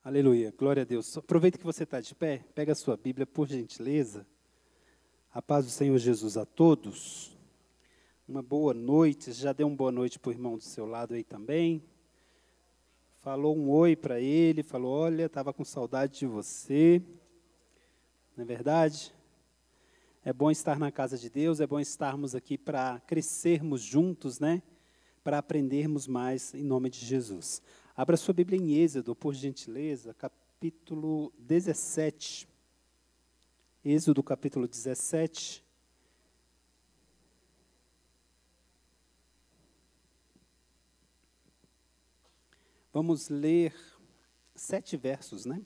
Aleluia, glória a Deus. Aproveita que você está de pé, pega a sua Bíblia, por gentileza. A paz do Senhor Jesus a todos. Uma boa noite, já deu uma boa noite para o irmão do seu lado aí também. Falou um oi para ele, falou, olha, estava com saudade de você. Não é verdade? É bom estar na casa de Deus, é bom estarmos aqui para crescermos juntos, né? Para aprendermos mais em nome de Jesus. Abra sua Bíblia em Êxodo, por gentileza, capítulo 17. Êxodo, capítulo 17. Vamos ler 7 versos, né?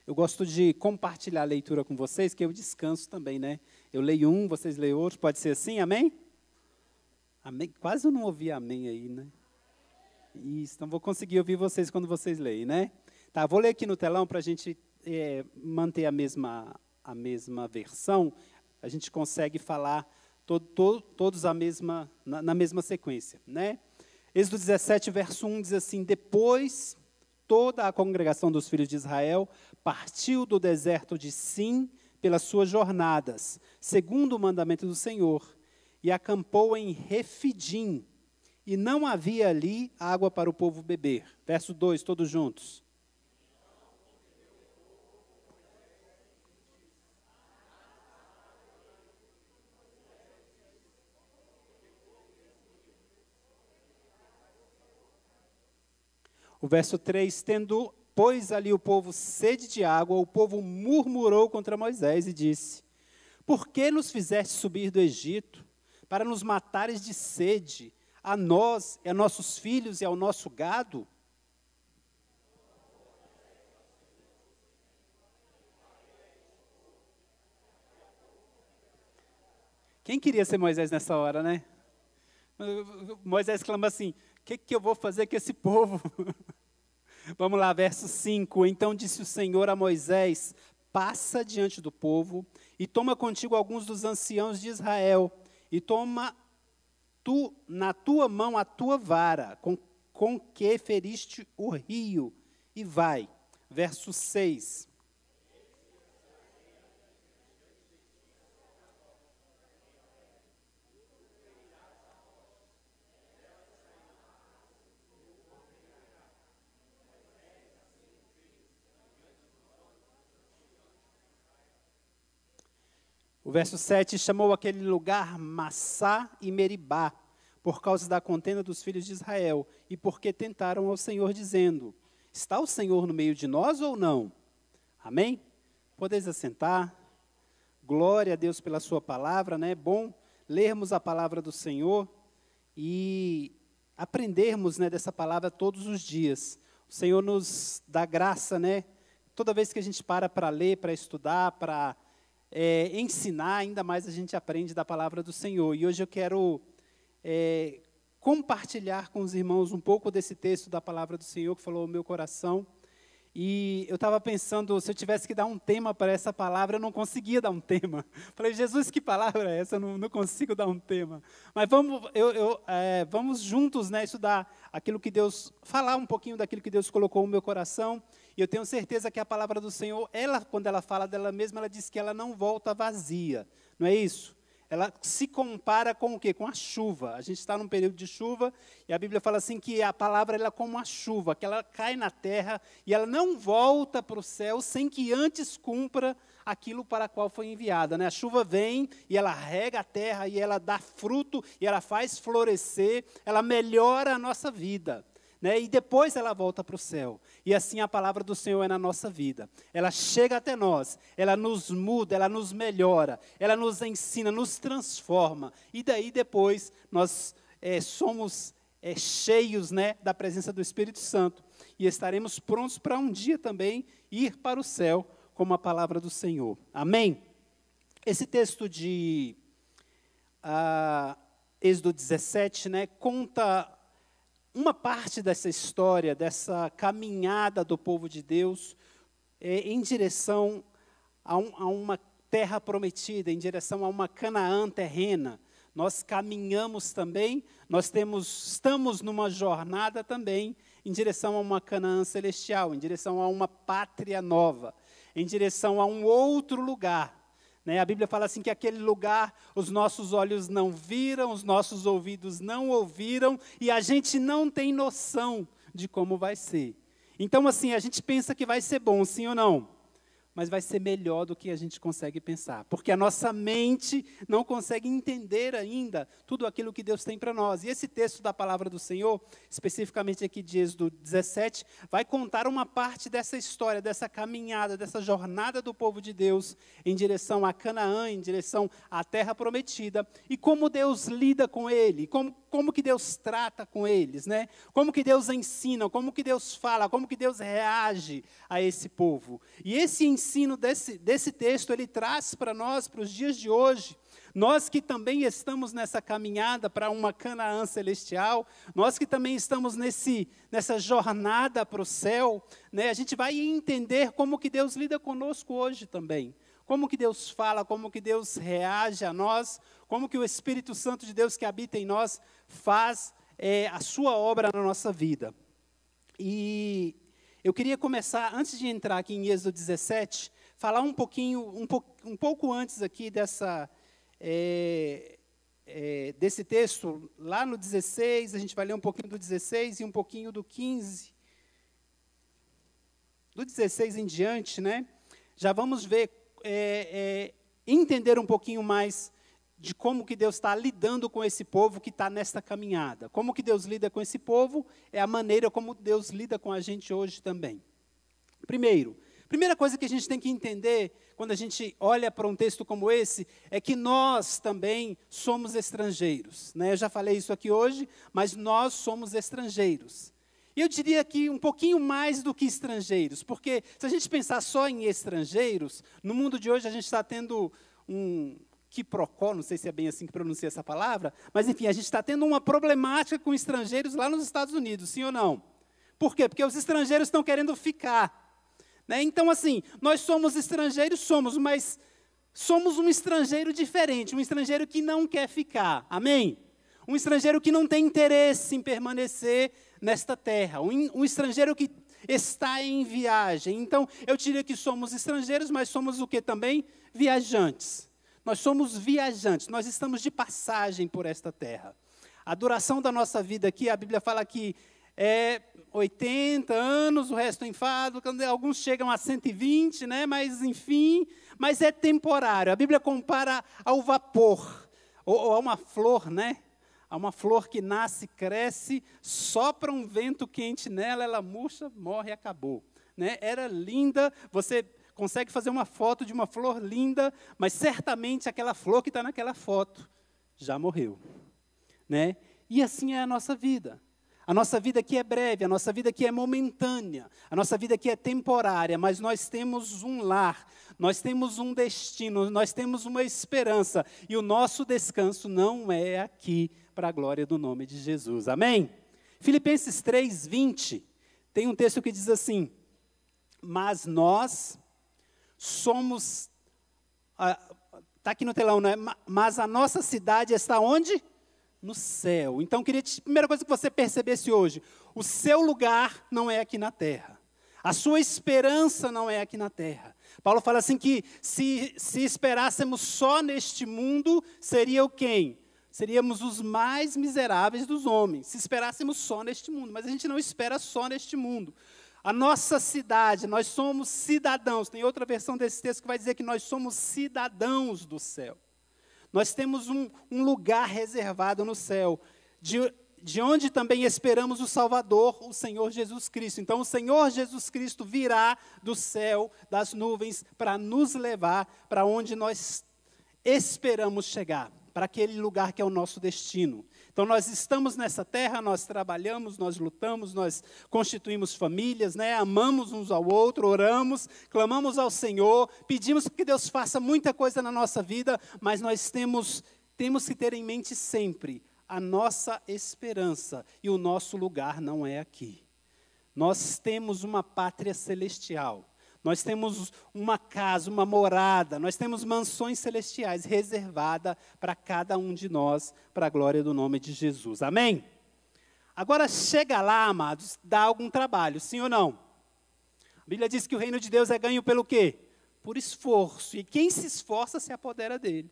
Eu gosto de compartilhar a leitura com vocês, que eu descanso também, né? Eu leio um, vocês leem outro, pode ser assim, amém? Amém? Quase eu não ouvi amém aí, né? Isso, então vou conseguir ouvir vocês quando vocês leem, né? Tá, vou ler aqui no telão para a gente manter a mesma versão. A gente consegue falar todos na mesma sequência, né? Êxodo 17, verso 1 diz assim, depois toda a congregação dos filhos de Israel partiu do deserto de Sim pelas suas jornadas, segundo o mandamento do Senhor, e acampou em Refidim, e não havia ali água para o povo beber. Verso 2, todos juntos. O verso 3, tendo, pois ali o povo sede de água, o povo murmurou contra Moisés e disse, por que nos fizeste subir do Egito, para nos matares de sede, a nós, e a nossos filhos e ao nosso gado? Quem queria ser Moisés nessa hora, né? Moisés clama assim, o que eu vou fazer com esse povo? Vamos lá, verso 5. Então disse o Senhor a Moisés, passa diante do povo e toma contigo alguns dos anciãos de Israel e toma tu na tua mão a tua vara com que feriste o rio e vai. Verso 6. O verso 7, chamou aquele lugar Massá e Meribá, por causa da contenda dos filhos de Israel, e porque tentaram ao Senhor, dizendo, está o Senhor no meio de nós ou não? Amém? Podeis assentar. Glória a Deus pela sua palavra, né? É bom lermos a palavra do Senhor e aprendermos, né, dessa palavra todos os dias. O Senhor nos dá graça, né? Toda vez que a gente para ler, para estudar, para ensinar, ainda mais a gente aprende da palavra do Senhor. E hoje eu quero compartilhar com os irmãos um pouco desse texto da palavra do Senhor que falou ao meu coração. E eu estava pensando, se eu tivesse que dar um tema para essa palavra, eu não conseguia dar um tema. Falei, Jesus, que palavra é essa? Eu não consigo dar um tema. Mas vamos juntos, né, estudar aquilo que Deus, falar um pouquinho daquilo que Deus colocou no meu coração. E eu tenho certeza que a palavra do Senhor, quando ela fala dela mesma, ela diz que ela não volta vazia. Não é isso? Ela se compara com o quê? Com a chuva. A gente está num período de chuva, e a Bíblia fala assim que a palavra ela é como uma chuva, que ela cai na terra, e ela não volta para o céu sem que antes cumpra aquilo para a qual foi enviada, né? A chuva vem, e ela rega a terra, e ela dá fruto, e ela faz florescer, ela melhora a nossa vida. Né? E depois ela volta para o céu. E assim a palavra do Senhor é na nossa vida. Ela chega até nós, ela nos muda, ela nos melhora, ela nos ensina, nos transforma. E daí depois nós somos cheios, né, da presença do Espírito Santo. E estaremos prontos para um dia também ir para o céu, como a palavra do Senhor. Amém? Esse texto de Êxodo 17, né, conta uma parte dessa história, dessa caminhada do povo de Deus em direção a uma terra prometida, em direção a uma Canaã terrena, nós caminhamos também, estamos numa jornada também em direção a uma Canaã celestial, em direção a uma pátria nova, em direção a um outro lugar. Né? A Bíblia fala assim que aquele lugar os nossos olhos não viram, os nossos ouvidos não ouviram, e a gente não tem noção de como vai ser. Então, assim, a gente pensa que vai ser bom, sim ou não? Mas vai ser melhor do que a gente consegue pensar, porque a nossa mente não consegue entender ainda tudo aquilo que Deus tem para nós. E esse texto da palavra do Senhor, especificamente aqui de Êxodo 17, vai contar uma parte dessa história, dessa caminhada, dessa jornada do povo de Deus em direção a Canaã, em direção à terra prometida, e como Deus lida com ele, como que Deus trata com eles, né? Como que Deus ensina, como que Deus fala, como que Deus reage a esse povo. E esse ensino desse texto, ele traz para nós, para os dias de hoje, nós que também estamos nessa caminhada para uma Canaã celestial, nós que também estamos nessa jornada para o céu, né? A gente vai entender como que Deus lida conosco hoje também. Como que Deus fala, como que Deus reage a nós, como que o Espírito Santo de Deus que habita em nós faz a sua obra na nossa vida. E eu queria começar, antes de entrar aqui em Êxodo 17, falar um pouco antes aqui desse texto, lá no 16, a gente vai ler um pouquinho do 16 e um pouquinho do 15. Do 16 em diante, né? Já vamos ver, entender um pouquinho mais de como que Deus está lidando com esse povo que está nesta caminhada. Como que Deus lida com esse povo é a maneira como Deus lida com a gente hoje também. Primeira coisa que a gente tem que entender, quando a gente olha para um texto como esse, é que nós também somos estrangeiros. Né? Eu já falei isso aqui hoje, mas nós somos estrangeiros. E eu diria que um pouquinho mais do que estrangeiros, porque se a gente pensar só em estrangeiros, no mundo de hoje a gente está tendo um quiprocó, não sei se é bem assim que pronuncia essa palavra, mas enfim, a gente está tendo uma problemática com estrangeiros lá nos Estados Unidos, sim ou não? Por quê? Porque os estrangeiros estão querendo ficar. Né? Então, assim, nós somos estrangeiros, mas somos um estrangeiro diferente, um estrangeiro que não quer ficar, amém? Um estrangeiro que não tem interesse em permanecer nesta terra, um estrangeiro que está em viagem. Então, eu diria que somos estrangeiros, mas somos o que também? Viajantes. Nós somos viajantes, nós estamos de passagem por esta terra. A duração da nossa vida aqui, a Bíblia fala que é 80 anos, o resto enfado, alguns chegam a 120, né? Mas enfim, mas é temporário. A Bíblia compara ao vapor, ou a uma flor, né? A uma flor que nasce, cresce, sopra um vento quente nela, ela murcha, morre e acabou. Né? Era linda, você consegue fazer uma foto de uma flor linda, mas certamente aquela flor que está naquela foto já morreu. Né? E assim é a nossa vida. A nossa vida aqui é breve, a nossa vida aqui é momentânea, a nossa vida aqui é temporária, mas nós temos um lar, nós temos um destino, nós temos uma esperança, e o nosso descanso não é aqui, para a glória do nome de Jesus. Amém? Filipenses 3:20, tem um texto que diz assim: mas nós somos, está aqui no telão, né? Mas a nossa cidade está onde? No céu. Então, primeira coisa que você percebesse hoje, o seu lugar não é aqui na terra. A sua esperança não é aqui na terra. Paulo fala assim que se esperássemos só neste mundo, seria o quem? Seríamos os mais miseráveis dos homens, se esperássemos só neste mundo. Mas a gente não espera só neste mundo. A nossa cidade, nós somos cidadãos. Tem outra versão desse texto que vai dizer que nós somos cidadãos do céu. Nós temos um lugar reservado no céu, de onde também esperamos o Salvador, o Senhor Jesus Cristo. Então, o Senhor Jesus Cristo virá do céu, das nuvens, para nos levar para onde nós esperamos chegar, para aquele lugar que é o nosso destino. Então, nós estamos nessa terra, nós trabalhamos, nós lutamos, nós constituímos famílias, né? Amamos uns ao outro, oramos, clamamos ao Senhor, pedimos que Deus faça muita coisa na nossa vida, mas nós temos que ter em mente sempre a nossa esperança, e o nosso lugar não é aqui. Nós temos uma pátria celestial. Nós temos uma casa, uma morada, nós temos mansões celestiais reservadas para cada um de nós, para a glória do nome de Jesus. Amém? Agora, chega lá, amados, dá algum trabalho, sim ou não? A Bíblia diz que o reino de Deus é ganho pelo quê? Por esforço. E quem se esforça se apodera dele.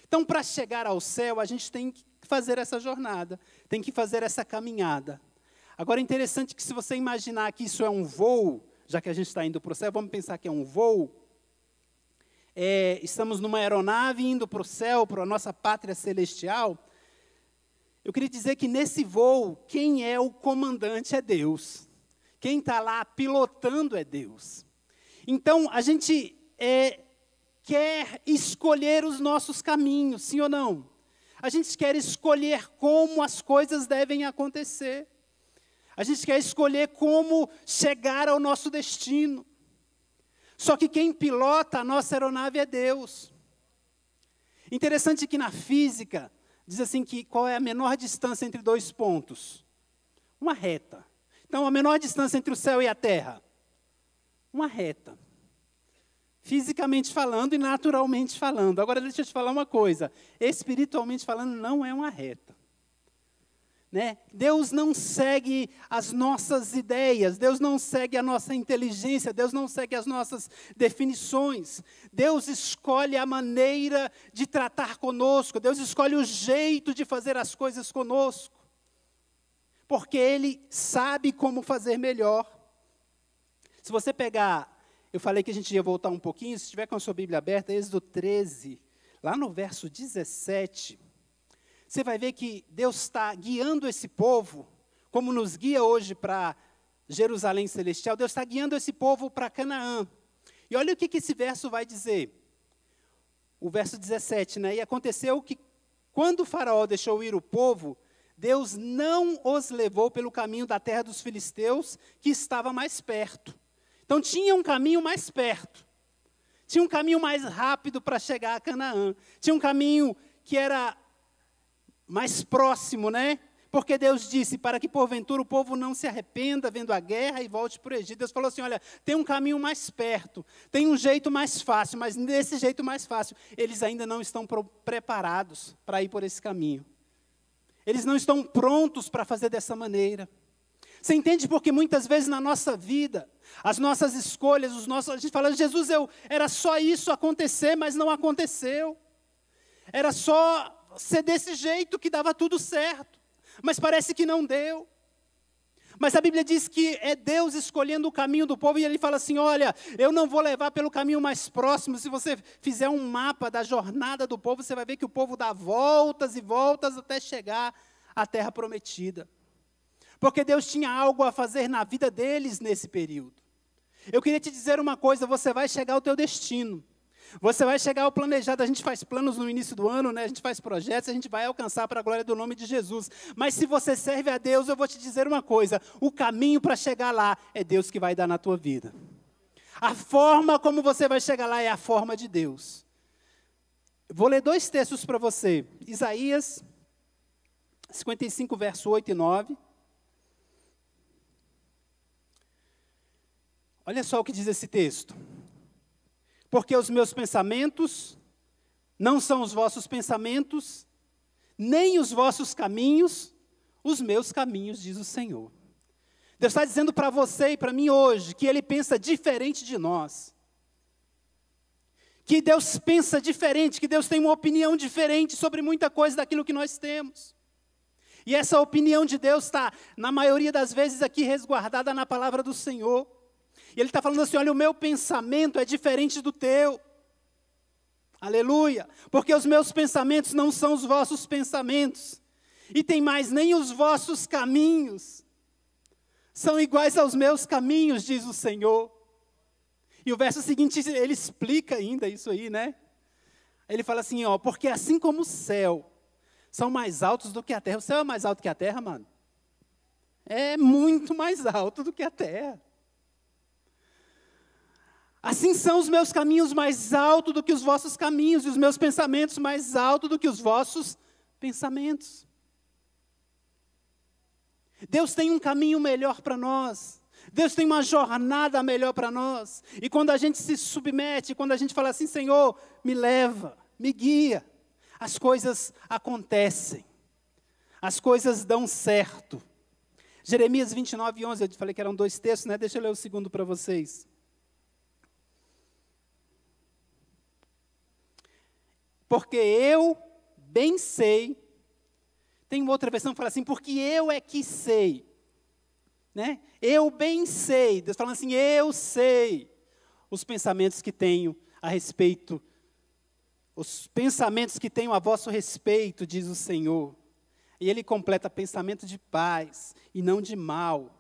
Então, para chegar ao céu, a gente tem que fazer essa jornada, tem que fazer essa caminhada. Agora, é interessante que se você imaginar que isso é um voo, já que a gente está indo para o céu, vamos pensar que é um voo. Estamos numa aeronave indo para o céu, para a nossa pátria celestial. Eu queria dizer que nesse voo, quem é o comandante é Deus. Quem está lá pilotando é Deus. Então, a gente quer escolher os nossos caminhos, sim ou não? A gente quer escolher como as coisas devem acontecer. A gente quer escolher como chegar ao nosso destino. Só que quem pilota a nossa aeronave é Deus. Interessante que na física, diz assim que qual é a menor distância entre dois pontos? Uma reta. Então, a menor distância entre o céu e a terra? Uma reta. Fisicamente falando e naturalmente falando. Agora, deixa eu te falar uma coisa. Espiritualmente falando, não é uma reta. Né? Deus não segue as nossas ideias, Deus não segue a nossa inteligência, Deus não segue as nossas definições. Deus escolhe a maneira de tratar conosco, Deus escolhe o jeito de fazer as coisas conosco. Porque Ele sabe como fazer melhor. Se você pegar, eu falei que a gente ia voltar um pouquinho, se estiver com a sua Bíblia aberta, Êxodo 13, lá no verso 17... você vai ver que Deus está guiando esse povo, como nos guia hoje para Jerusalém Celestial, Deus está guiando esse povo para Canaã. E olha o que esse verso vai dizer. O verso 17, né? E aconteceu que, quando o faraó deixou ir o povo, Deus não os levou pelo caminho da terra dos filisteus, que estava mais perto. Então, tinha um caminho mais perto. Tinha um caminho mais rápido para chegar a Canaã. Tinha um caminho que era mais próximo, né? Porque Deus disse, para que porventura o povo não se arrependa vendo a guerra e volte para o Egito. Deus falou assim, olha, tem um caminho mais perto, tem um jeito mais fácil, mas nesse jeito mais fácil, eles ainda não estão preparados para ir por esse caminho. Eles não estão prontos para fazer dessa maneira. Você entende porque muitas vezes na nossa vida, as nossas escolhas, a gente fala, Jesus, era só isso acontecer, mas não aconteceu. Era só ser desse jeito que dava tudo certo, mas parece que não deu. Mas a Bíblia diz que é Deus escolhendo o caminho do povo, e Ele fala assim, olha, eu não vou levar pelo caminho mais próximo. Se você fizer um mapa da jornada do povo, você vai ver que o povo dá voltas e voltas até chegar à terra prometida. Porque Deus tinha algo a fazer na vida deles nesse período. Eu queria te dizer uma coisa, você vai chegar ao teu destino. Você vai chegar ao planejado, a gente faz planos no início do ano, né? A gente faz projetos, a gente vai alcançar para a glória do nome de Jesus. Mas se você serve a Deus, eu vou te dizer uma coisa, o caminho para chegar lá é Deus que vai dar na tua vida. A forma como você vai chegar lá é a forma de Deus. Vou ler 2 textos para você. Isaías 55, verso 8 e 9. Olha só o que diz esse texto. Porque os meus pensamentos não são os vossos pensamentos, nem os vossos caminhos, os meus caminhos, diz o Senhor. Deus está dizendo para você e para mim hoje, que Ele pensa diferente de nós. Que Deus pensa diferente, que Deus tem uma opinião diferente sobre muita coisa daquilo que nós temos. E essa opinião de Deus está, na maioria das vezes, aqui resguardada na palavra do Senhor. E Ele está falando assim, olha, o meu pensamento é diferente do teu. Aleluia. Porque os meus pensamentos não são os vossos pensamentos. E tem mais, nem os vossos caminhos são iguais aos meus caminhos, diz o Senhor. E o verso seguinte, ele explica ainda isso aí, né? Ele fala assim, ó, porque assim como o céu são mais altos do que a terra. O céu é mais alto que a terra, mano? É muito mais alto do que a terra. Assim são os meus caminhos mais altos do que os vossos caminhos, e os meus pensamentos mais altos do que os vossos pensamentos. Deus tem um caminho melhor para nós. Deus tem uma jornada melhor para nós. E quando a gente se submete, quando a gente fala assim, Senhor, me leva, me guia, as coisas acontecem. As coisas dão certo. Jeremias 29:11, eu falei que eram 2 textos, né? Deixa eu ler o segundo para vocês. Porque eu bem sei, tem outra versão que fala assim, porque eu é que sei, né? Eu bem sei, Deus falando assim, eu sei os pensamentos que tenho a respeito, os pensamentos que tenho a vosso respeito, diz o Senhor. E Ele completa pensamento de paz e não de mal,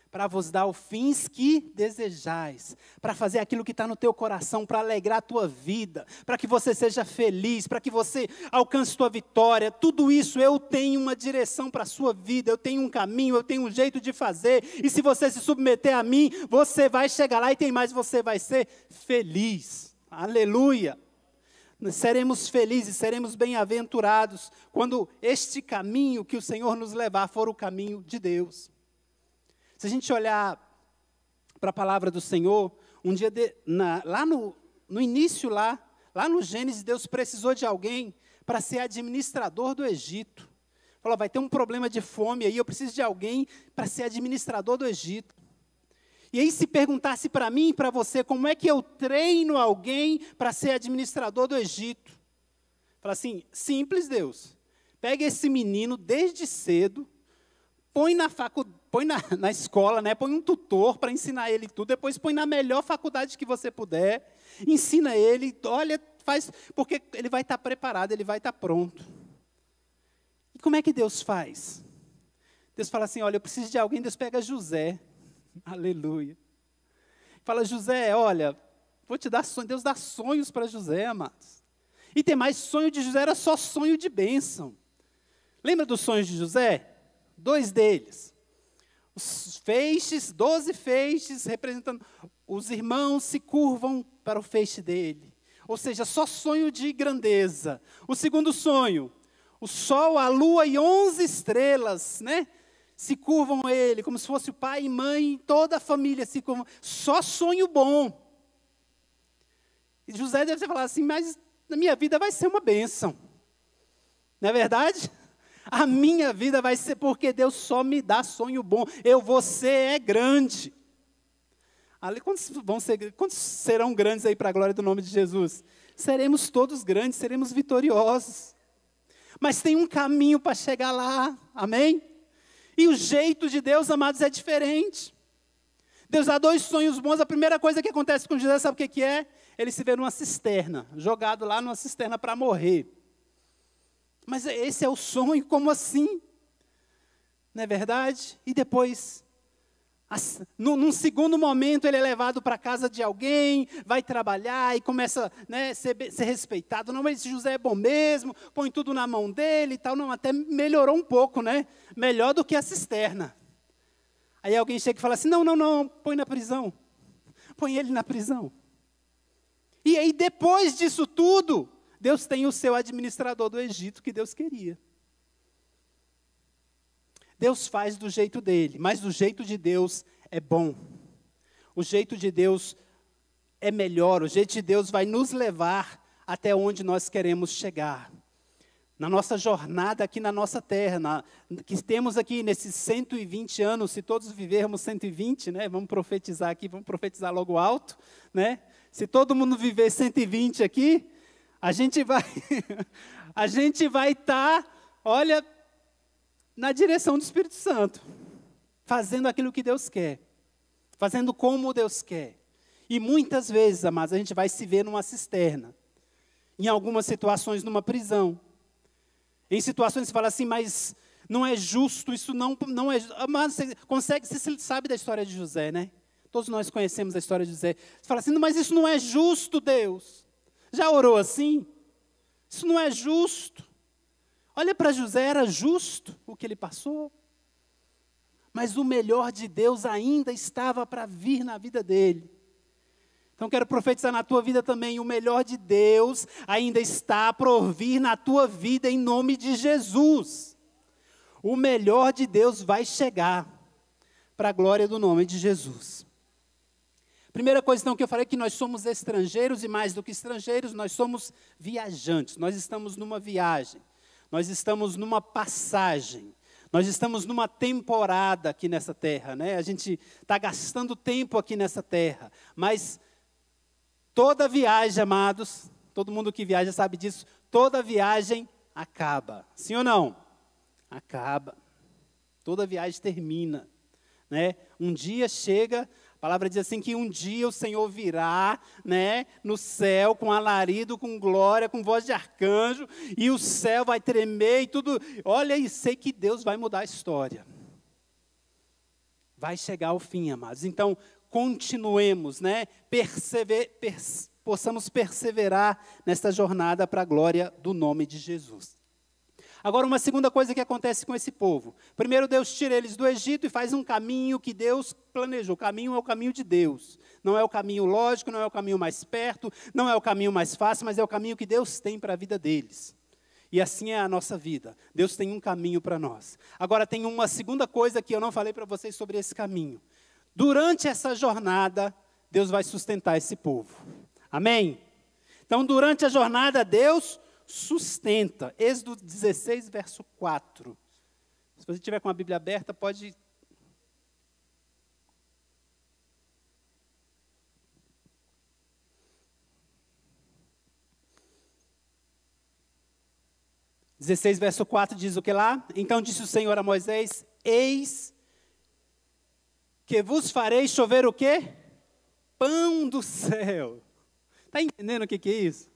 para vos dar os fins que desejais, para fazer aquilo que está no teu coração, para alegrar a tua vida, para que você seja feliz, para que você alcance tua vitória. Tudo isso eu tenho uma direção para a sua vida, eu tenho um caminho, eu tenho um jeito de fazer, e se você se submeter a mim, você vai chegar lá e tem mais, você vai ser feliz. Aleluia! Seremos felizes, seremos bem-aventurados, quando este caminho que o Senhor nos levar for o caminho de Deus. Se a gente olhar para a palavra do Senhor, um dia, lá no início, lá no Gênesis, Deus precisou de alguém para ser administrador do Egito. Falou, vai ter um problema de fome aí, eu preciso de alguém para ser administrador do Egito. E aí, se perguntasse para mim e para você, como é que eu treino alguém para ser administrador do Egito? Fala assim, simples, Deus. Pega esse menino desde cedo, põe na escola, né? Põe um tutor para ensinar ele tudo, depois põe na melhor faculdade que você puder, ensina ele, olha, faz, porque ele vai estar preparado, ele vai estar pronto. E como é que Deus faz? Deus fala assim, olha, eu preciso de alguém, Deus pega José, aleluia. Fala, José, olha, vou te dar sonho, Deus dá sonhos para José, amados. E tem mais, sonho de José era só sonho de bênção. Lembra dos sonhos de José? 2 deles. Os feixes, 12 feixes, representando, os irmãos se curvam para o feixe dele. Ou seja, só sonho de grandeza. O segundo sonho, o sol, a lua e 11 estrelas, né? Se curvam a ele, como se fosse o pai e mãe, toda a família se curvam. Só sonho bom. E José deve ter falado assim, mas na minha vida vai ser uma bênção. Não é verdade? A minha vida vai ser porque Deus só me dá sonho bom. Você é grande. Ali, quantos serão grandes aí para a glória do nome de Jesus? Seremos todos grandes, seremos vitoriosos. Mas tem um caminho para chegar lá, amém? E o jeito de Deus, amados, é diferente. Deus dá 2 sonhos bons, a primeira coisa que acontece com José, sabe o que é? Ele se vê numa cisterna, jogado lá numa cisterna para morrer. Mas esse é o sonho, como assim? Não é verdade? E depois, num segundo momento, ele é levado para a casa de alguém, vai trabalhar e começa, né, a ser respeitado. Não, mas José é bom mesmo, põe tudo na mão dele e tal. Não, até melhorou um pouco, né? Melhor do que a cisterna. Aí alguém chega e fala assim, não, põe na prisão. Põe ele na prisão. E aí, depois disso tudo, Deus tem o seu administrador do Egito que Deus queria. Deus faz do jeito dele, mas do jeito de Deus é bom. O jeito de Deus é melhor, o jeito de Deus vai nos levar até onde nós queremos chegar. Na nossa jornada aqui na nossa terra, que temos aqui nesses 120 anos, se todos vivermos 120, né? Vamos profetizar aqui, vamos profetizar logo alto, né? Se todo mundo viver 120 aqui, a gente vai estar, olha, na direção do Espírito Santo, fazendo aquilo que Deus quer, fazendo como Deus quer. E muitas vezes, amados, a gente vai se ver numa cisterna, em algumas situações numa prisão, em situações que você fala assim, mas não é justo, isso não é... Mas você sabe da história de José, né? Todos nós conhecemos a história de José. Você fala assim, mas isso não é justo, Deus. Já orou assim? Isso não é justo. Olha para José, era justo o que ele passou. Mas o melhor de Deus ainda estava para vir na vida dele. Então quero profetizar na tua vida também, o melhor de Deus ainda está por vir na tua vida em nome de Jesus. O melhor de Deus vai chegar. para a glória do nome de Jesus. Primeira coisa, então, que eu falei, é que nós somos estrangeiros e mais do que estrangeiros, nós somos viajantes. Nós estamos numa viagem, nós estamos numa passagem, nós estamos numa temporada aqui nessa terra, né? A gente está gastando tempo aqui nessa terra, mas toda viagem, amados, todo mundo que viaja sabe disso, toda viagem acaba. Sim ou não? Acaba. Toda viagem termina, né? Um dia chega, a palavra diz assim que um dia o Senhor virá, né, no céu com alarido, com glória, com voz de arcanjo, e o céu vai tremer e tudo. Olha, e sei que Deus vai mudar a história. Vai chegar ao fim, amados. Então, continuemos, né, possamos perseverar nesta jornada para a glória do nome de Jesus. Agora, uma segunda coisa que acontece com esse povo. Primeiro, Deus tira eles do Egito e faz um caminho que Deus planejou. O caminho é o caminho de Deus. Não é o caminho lógico, não é o caminho mais perto, não é o caminho mais fácil, mas é o caminho que Deus tem para a vida deles. E assim é a nossa vida. Deus tem um caminho para nós. Agora, tem uma segunda coisa que eu não falei para vocês sobre esse caminho. Durante essa jornada, Deus vai sustentar esse povo. Amém? Então, durante a jornada, Deus sustenta. Êxodo 16, verso 4. Se você tiver com a Bíblia aberta, pode... verso 4 diz o que lá? Então disse o Senhor a Moisés, eis que vos farei chover o quê? Pão do céu. Está entendendo o que é isso?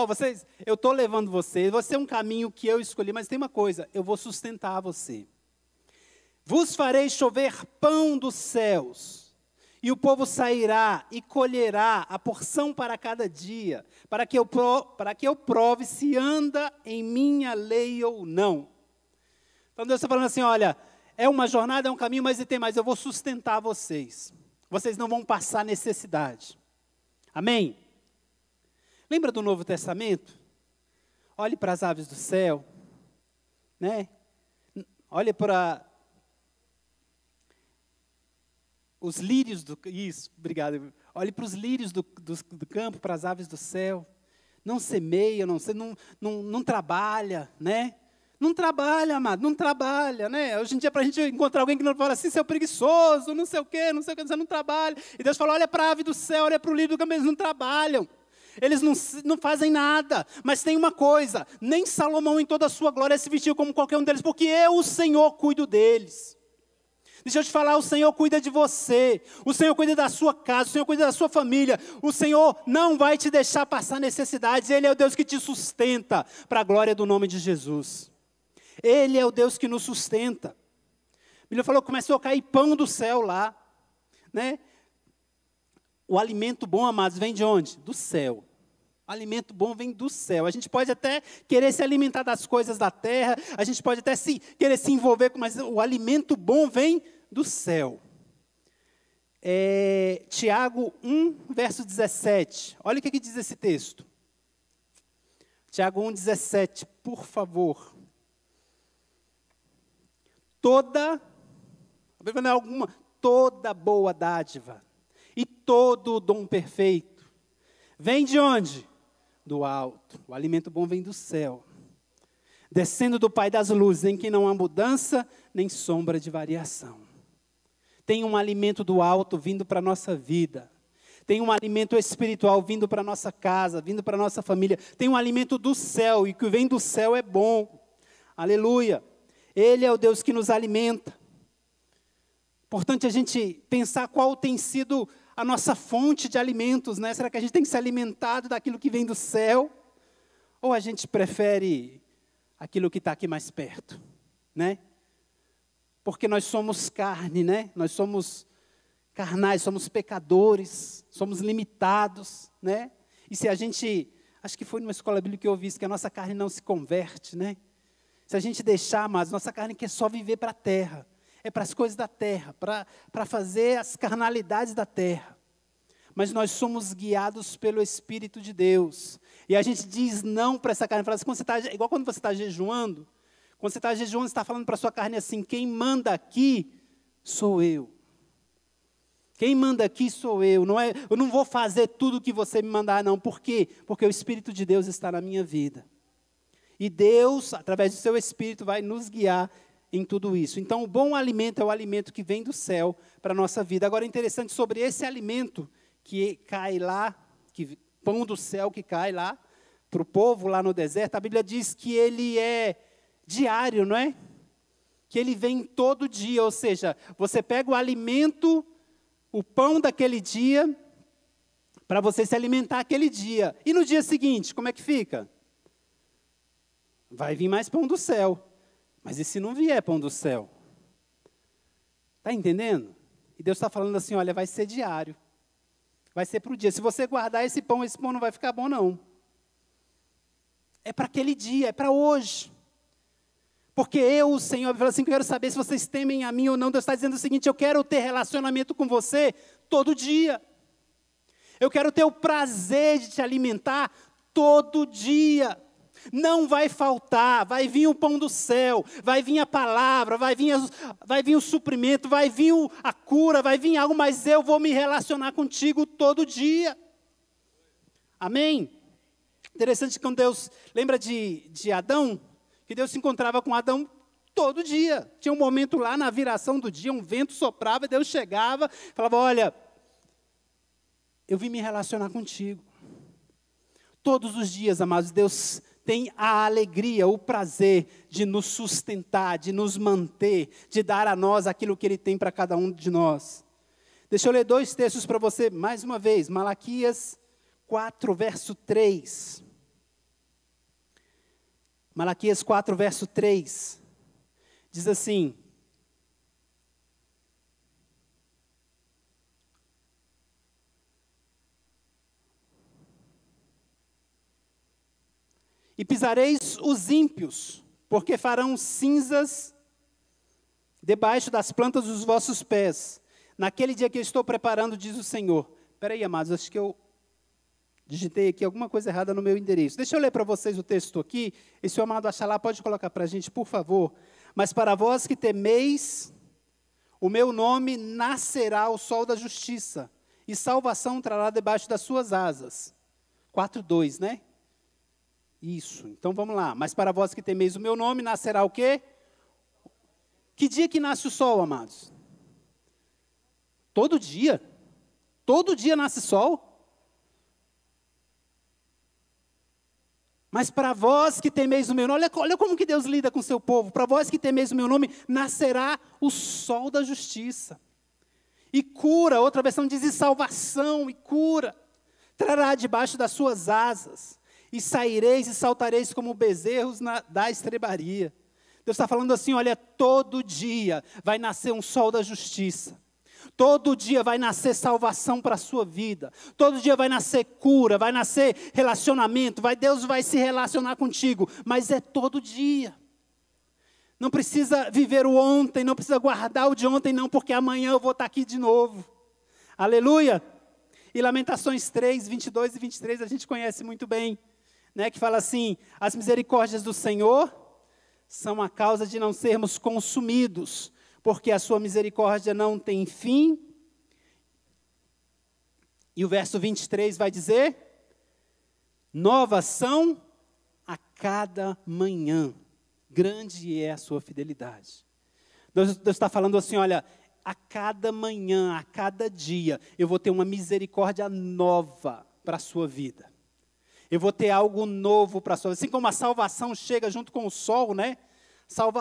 Vocês, eu estou levando você é um caminho que eu escolhi, mas tem uma coisa, eu vou sustentar você. Vos farei chover pão dos céus, e o povo sairá e colherá a porção para cada dia, para que eu prove se anda em minha lei ou não. Então Deus está falando assim, olha, é uma jornada, é um caminho, mas tem mais, eu vou sustentar vocês. Vocês não vão passar necessidade. Amém? Lembra do Novo Testamento? Olhe para as aves do céu, né? Olhe para os lírios do... Isso, obrigado. Olhe para os lírios do campo, para as aves do céu. Não semeia, não trabalha, né? Não trabalha, amado, não trabalha, né? Hoje em dia, para a gente encontrar alguém que não fala assim, seu preguiçoso, não sei o quê, você não trabalha. E Deus fala, olha para a ave do céu, olha para o lírio do campo, eles não trabalham. Eles não fazem nada, mas tem uma coisa, nem Salomão em toda a sua glória se vestiu como qualquer um deles, porque eu, o Senhor, cuido deles. Deixa eu te falar, o Senhor cuida de você, o Senhor cuida da sua casa, o Senhor cuida da sua família, o Senhor não vai te deixar passar necessidades, Ele é o Deus que te sustenta, para a glória do nome de Jesus. Ele é o Deus que nos sustenta. A Bíblia falou que começou a cair pão do céu lá, né? O alimento bom, amados, vem de onde? Do céu. O alimento bom vem do céu. A gente pode até querer se alimentar das coisas da terra, a gente pode até querer se envolver, mas o alimento bom vem do céu. Tiago 1, verso 17. Olha o que diz esse texto. Tiago 1, 17, por favor. Toda boa dádiva e todo o dom perfeito vem de onde? Do alto. O alimento bom vem do céu, descendo do Pai das luzes, em que não há mudança nem sombra de variação. Tem um alimento do alto vindo para a nossa vida. Tem um alimento espiritual vindo para a nossa casa, vindo para a nossa família. Tem um alimento do céu, e o que vem do céu é bom. Aleluia. Ele é o Deus que nos alimenta. Importante a gente pensar qual tem sido a nossa fonte de alimentos, né? Será que a gente tem se alimentado daquilo que vem do céu? Ou a gente prefere aquilo que está aqui mais perto, né? Porque nós somos carne, né? Nós somos carnais, somos pecadores, somos limitados, né? E se a gente, acho que foi numa escola bíblica que eu ouvi isso, que a nossa carne não se converte, né? Se a gente deixar, mas nossa carne quer só viver para a terra. É para as coisas da terra, para fazer as carnalidades da terra. Mas nós somos guiados pelo Espírito de Deus. E a gente diz não para essa carne. Fala assim, igual quando você está jejuando. Quando você está jejuando, você está falando para a sua carne assim, quem manda aqui sou eu. Quem manda aqui sou eu. Eu não vou fazer tudo o que você me mandar, não. Por quê? Porque o Espírito de Deus está na minha vida. E Deus, através do seu Espírito, vai nos guiar em tudo isso. Então, o bom alimento é o alimento que vem do céu para a nossa vida. Agora, interessante sobre esse alimento que cai lá, pão do céu que cai lá, para o povo lá no deserto, a Bíblia diz que ele é diário, não é? Que ele vem todo dia, ou seja, você pega o alimento, o pão daquele dia, para você se alimentar aquele dia. E no dia seguinte, como é que fica? Vai vir mais pão do céu. Mas e se não vier pão do céu? Está entendendo? E Deus está falando assim, olha, vai ser diário. Vai ser para o dia. Se você guardar esse pão não vai ficar bom, não. É para aquele dia, é para hoje. Porque eu, o Senhor, falo assim, eu quero saber se vocês temem a mim ou não. Deus está dizendo o seguinte, eu quero ter relacionamento com você todo dia. Eu quero ter o prazer de te alimentar todo dia. Não vai faltar, vai vir o pão do céu, vai vir a palavra, vai vir o suprimento, vai vir a cura, vai vir algo, mas eu vou me relacionar contigo todo dia. Amém? Interessante quando Deus, lembra de Adão? Que Deus se encontrava com Adão todo dia. Tinha um momento lá na viração do dia, um vento soprava, Deus chegava, falava, olha, eu vim me relacionar contigo. Todos os dias, amados, Deus tem a alegria, o prazer de nos sustentar, de nos manter, de dar a nós aquilo que Ele tem para cada um de nós. Deixa eu ler 2 textos para você, mais uma vez. Malaquias 4, verso 3. Malaquias 4, verso 3, diz assim, e pisareis os ímpios, porque farão cinzas debaixo das plantas dos vossos pés, naquele dia que eu estou preparando, diz o Senhor. Espera aí, amados, acho que eu digitei aqui alguma coisa errada no meu endereço. Deixa eu ler para vocês o texto aqui. Esse amado Achalá pode colocar para a gente, por favor. Mas para vós que temeis, o meu nome nascerá o sol da justiça, e salvação trará debaixo das suas asas. 4:2, né? Isso, então vamos lá. Mas para vós que temeis o meu nome, nascerá o quê? Que dia que nasce o sol, amados? Todo dia. Todo dia nasce sol. Mas para vós que temeis o meu nome, olha como que Deus lida com o seu povo. Para vós que temeis o meu nome, nascerá o sol da justiça. E cura, outra versão diz e salvação e cura. Trará debaixo das suas asas. E saireis e saltareis como bezerros da estrebaria. Deus está falando assim, olha, todo dia vai nascer um sol da justiça. Todo dia vai nascer salvação para a sua vida. Todo dia vai nascer cura, vai nascer relacionamento. Deus vai se relacionar contigo. Mas é todo dia. Não precisa viver o ontem, não precisa guardar o de ontem, não, porque amanhã eu vou estar aqui de novo. Aleluia! E Lamentações 3, 22 e 23 a gente conhece muito bem. Né, que fala assim, as misericórdias do Senhor são a causa de não sermos consumidos, porque a sua misericórdia não tem fim. E o verso 23 vai dizer, novas são a cada manhã, grande é a sua fidelidade. Deus está falando assim, olha, a cada manhã, a cada dia, eu vou ter uma misericórdia nova para a sua vida. Eu vou ter algo novo para a sua vida. Assim como a salvação chega junto com o sol, né?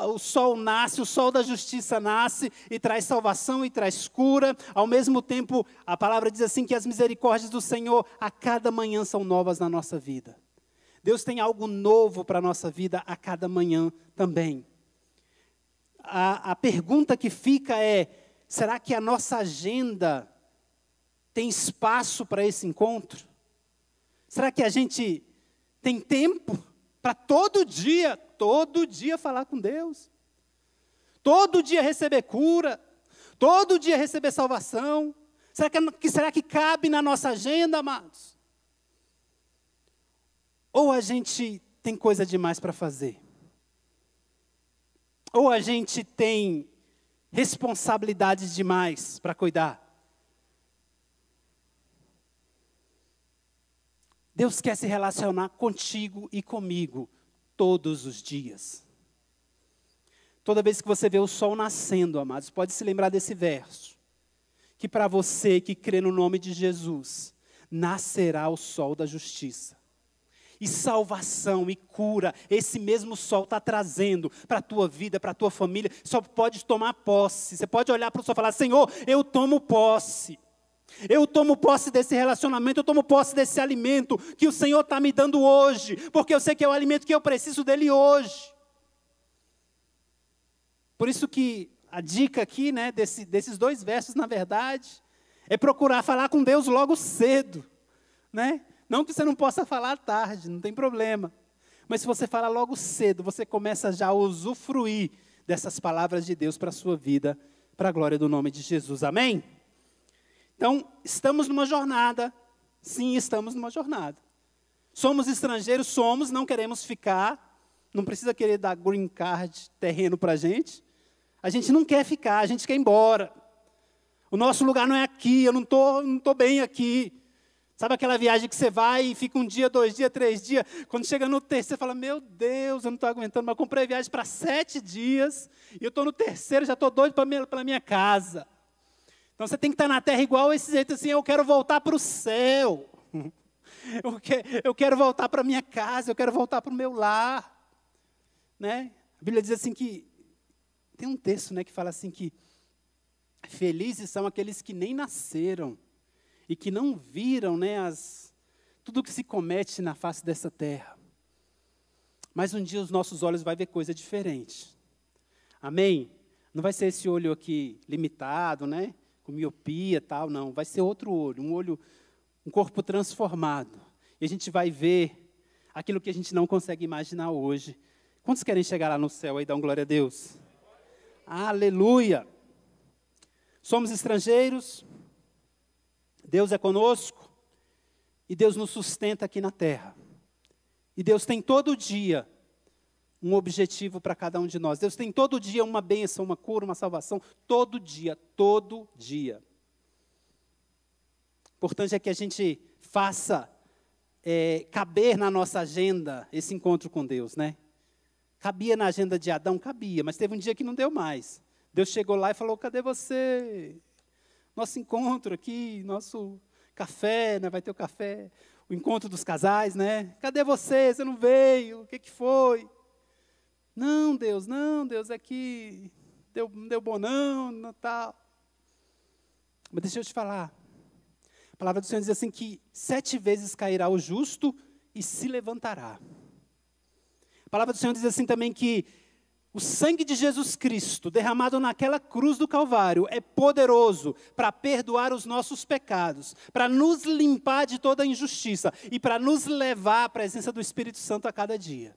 O sol nasce, o sol da justiça nasce e traz salvação e traz cura. Ao mesmo tempo, a palavra diz assim que as misericórdias do Senhor a cada manhã são novas na nossa vida. Deus tem algo novo para a nossa vida a cada manhã também. A pergunta que fica é, será que a nossa agenda tem espaço para esse encontro? Será que a gente tem tempo para todo dia falar com Deus? Todo dia receber cura? Todo dia receber salvação? Será que cabe na nossa agenda, amados? Ou a gente tem coisa demais para fazer? Ou a gente tem responsabilidades demais para cuidar? Deus quer se relacionar contigo e comigo todos os dias. Toda vez que você vê o sol nascendo, amados, pode se lembrar desse verso. Que para você que crê no nome de Jesus, nascerá o sol da justiça. E salvação e cura, esse mesmo sol está trazendo para a tua vida, para a tua família. Só pode tomar posse. Você pode olhar para o sol e falar: Senhor, eu tomo posse. Eu tomo posse desse relacionamento, eu tomo posse desse alimento que o Senhor está me dando hoje. Porque eu sei que é o alimento que eu preciso dele hoje. Por isso que a dica aqui, né, desses 2 versos, na verdade, é procurar falar com Deus logo cedo, né? Não que você não possa falar à tarde, não tem problema. Mas se você fala logo cedo, você começa já a usufruir dessas palavras de Deus para a sua vida, para a glória do nome de Jesus. Amém? Então, estamos numa jornada. Sim, estamos numa jornada. Somos estrangeiros, somos, não queremos ficar. Não precisa querer dar green card, terreno para a gente. A gente não quer ficar, a gente quer ir embora. O nosso lugar não é aqui, eu não tô bem aqui. Sabe aquela viagem que você vai e fica 1 dia, 2 dias, 3 dias. Quando chega no terceiro, você fala: meu Deus, eu não estou aguentando. Mas eu comprei viagem para 7 dias. E eu estou no terceiro, já estou doido para minha casa. Então você tem que estar na terra igual esse jeito assim: eu quero voltar para o céu. Eu quero voltar para a minha casa, eu quero voltar para o meu lar. Né? A Bíblia diz assim que, tem um texto, né, que fala assim que felizes são aqueles que nem nasceram e que não viram, né, tudo que se comete na face dessa terra. Mas um dia os nossos olhos vão ver coisa diferente. Amém? Não vai ser esse olho aqui limitado, né, com miopia e tal, não. Vai ser outro olho, um corpo transformado. E a gente vai ver aquilo que a gente não consegue imaginar hoje. Quantos querem chegar lá no céu aí e dar um glória a Deus? Aleluia! Somos estrangeiros, Deus é conosco e Deus nos sustenta aqui na terra. E Deus tem todo dia um objetivo para cada um de nós. Deus tem todo dia uma bênção, uma cura, uma salvação. Todo dia, todo dia. O importante é que a gente faça caber na nossa agenda esse encontro com Deus, né? Cabia na agenda de Adão? Cabia, mas teve um dia que não deu mais. Deus chegou lá e falou: cadê você? Nosso encontro aqui, nosso café, né? Vai ter o café, o encontro dos casais, né? Cadê você? Você não veio? O que foi? Não, Deus, é que não deu bom não tal. Mas deixa eu te falar. A palavra do Senhor diz assim que 7 vezes cairá o justo e se levantará. A palavra do Senhor diz assim também que o sangue de Jesus Cristo, derramado naquela cruz do Calvário, é poderoso para perdoar os nossos pecados, para nos limpar de toda injustiça e para nos levar à presença do Espírito Santo a cada dia.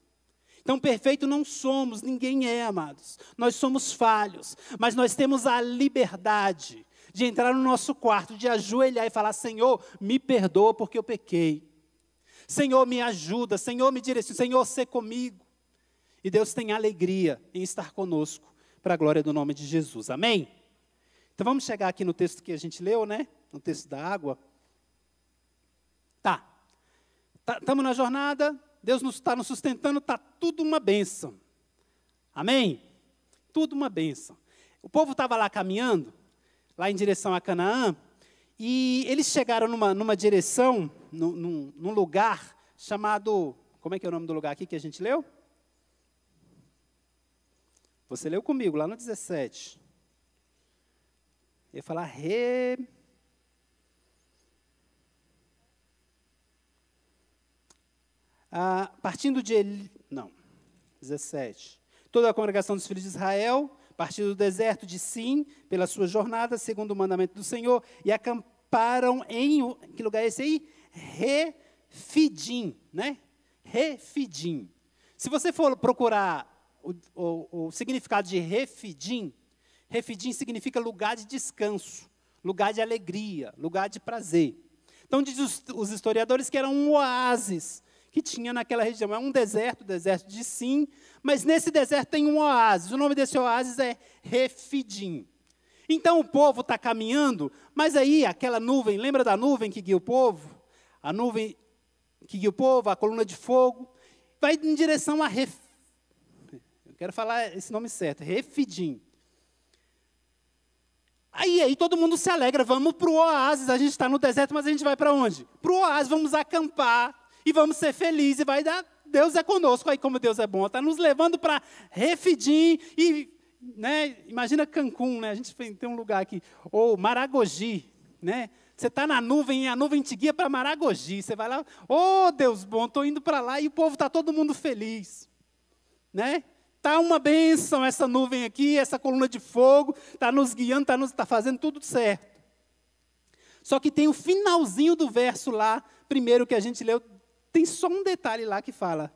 Então, perfeito não somos, ninguém é, amados. Nós somos falhos, mas nós temos a liberdade de entrar no nosso quarto, de ajoelhar e falar: Senhor, me perdoa porque eu pequei. Senhor, me ajuda, Senhor, me direciona, Senhor, sê comigo. E Deus tem alegria em estar conosco, para a glória do nome de Jesus. Amém? Então vamos chegar aqui no texto que a gente leu, né? No texto da água. Tá. Estamos na jornada, Deus está nos sustentando, está tudo uma bênção. Amém? Tudo uma bênção. O povo estava lá caminhando, lá em direção a Canaã, e eles chegaram numa direção, num lugar chamado... Como é que é o nome do lugar aqui que a gente leu? Você leu comigo, lá no 17. Eu ia falar partindo de... Não, 17. Toda a congregação dos filhos de Israel, partindo do deserto de Sim, pela sua jornada, segundo o mandamento do Senhor, e acamparam em... Que lugar é esse aí? Refidim, né? Refidim. Se você for procurar o significado de Refidim, Refidim significa lugar de descanso, lugar de alegria, lugar de prazer. Então, diz os historiadores que era um oásis que tinha naquela região. É um deserto, o deserto de Sim, mas nesse deserto tem um oásis. O nome desse oásis é Refidim. Então, o povo está caminhando, mas aí aquela nuvem, lembra da nuvem que guia o povo? A nuvem que guia o povo, a coluna de fogo, vai em direção a eu quero falar esse nome certo, Refidim. Aí todo mundo se alegra, vamos para o oásis, a gente está no deserto, mas a gente vai para onde? Para o oásis, vamos acampar e vamos ser felizes, e vai dar, Deus é conosco, aí como Deus é bom, está nos levando para Refidim, e né, imagina Cancún, né, a gente tem um lugar aqui, ou Maragogi, né, você está na nuvem e a nuvem te guia para Maragogi, você vai lá, Deus bom, estou indo para lá, e o povo está todo mundo feliz, né? Está uma bênção essa nuvem aqui, essa coluna de fogo, está nos guiando, está fazendo tudo certo. Só que tem o finalzinho do verso lá, primeiro que a gente leu, tem só um detalhe lá que fala: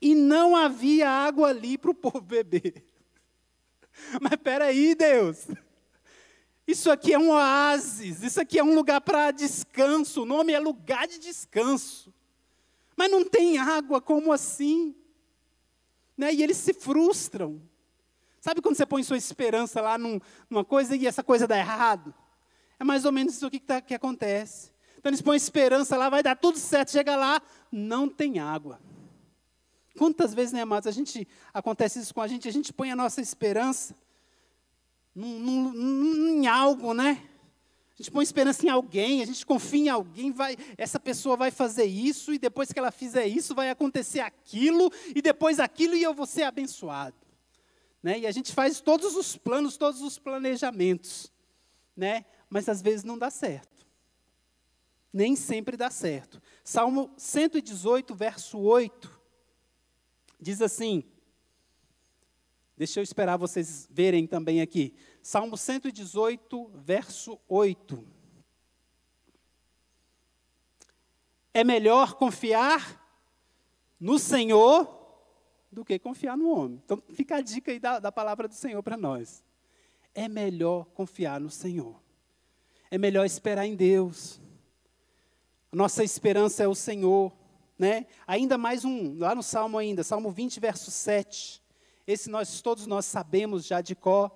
e não havia água ali para o povo beber. Mas espera aí, Deus, isso aqui é um oásis, isso aqui é um lugar para descanso, o nome é lugar de descanso. Mas não tem água, como assim? Né? E eles se frustram. Sabe quando você põe sua esperança lá numa coisa e essa coisa dá errado? É mais ou menos isso aqui que acontece. Então eles põem esperança lá, vai dar tudo certo, chega lá, não tem água. Quantas vezes, né, amados, acontece isso com a gente põe a nossa esperança em algo, né? A gente põe esperança em alguém, a gente confia em alguém, essa pessoa vai fazer isso, e depois que ela fizer isso, vai acontecer aquilo, e depois aquilo, e eu vou ser abençoado. Né? E a gente faz todos os planos, todos os planejamentos, né? Mas às vezes não dá certo. Nem sempre dá certo. Salmo 118, verso 8, diz assim, deixa eu esperar vocês verem também aqui. Salmo 118, verso 8. É melhor confiar no Senhor do que confiar no homem. Então, fica a dica aí da palavra do Senhor para nós. É melhor confiar no Senhor. É melhor esperar em Deus. A nossa esperança é o Senhor. Né? Ainda mais lá no Salmo ainda, Salmo 20, verso 7. Esse todos nós sabemos já de cor.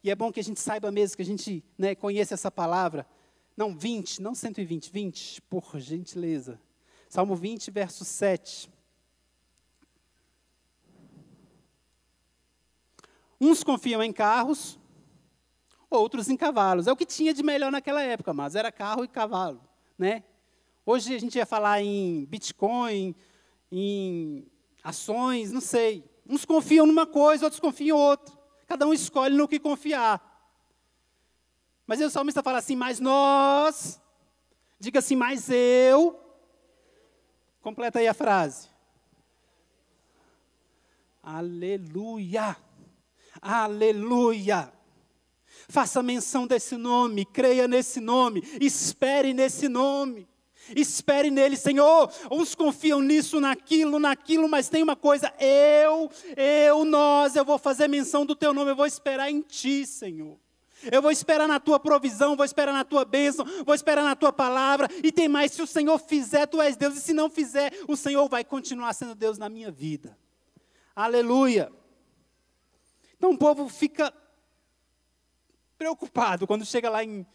E é bom que a gente saiba mesmo, que a gente, né, conheça essa palavra. Não, 20, não 120, 20, por gentileza. Salmo 20, verso 7. Uns confiam em carros, outros em cavalos. É o que tinha de melhor naquela época, mas era carro e cavalo, né? Hoje a gente ia falar em Bitcoin, em ações, não sei. Uns confiam numa coisa, outros confiam em outra. Cada um escolhe no que confiar. Mas aí o salmista fala assim, mas nós, diga assim, mas eu. Completa aí a frase. Aleluia, aleluia. Faça menção desse nome, creia nesse nome, espere nesse nome. Espere nele, Senhor. Uns confiam nisso, naquilo, mas tem uma coisa, eu vou fazer menção do teu nome, eu vou esperar em ti, Senhor. Eu vou esperar na tua provisão, vou esperar na tua bênção, vou esperar na tua palavra. E tem mais, se o Senhor fizer, tu és Deus, e se não fizer, o Senhor vai continuar sendo Deus na minha vida. Aleluia. Então o povo fica preocupado quando chega lá em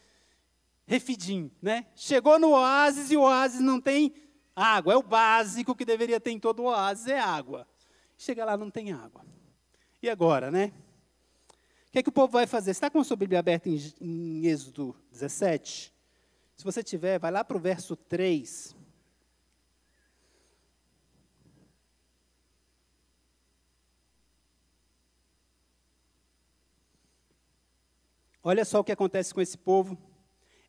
Refidim, né? Chegou no oásis e o oásis não tem água. É o básico que deveria ter em todo o oásis, é água. Chega lá, não tem água. E agora, né? O que é que o povo vai fazer? Você está com a sua Bíblia aberta em Êxodo 17? Se você tiver, vai lá para o verso 3. Olha só o que acontece com esse povo.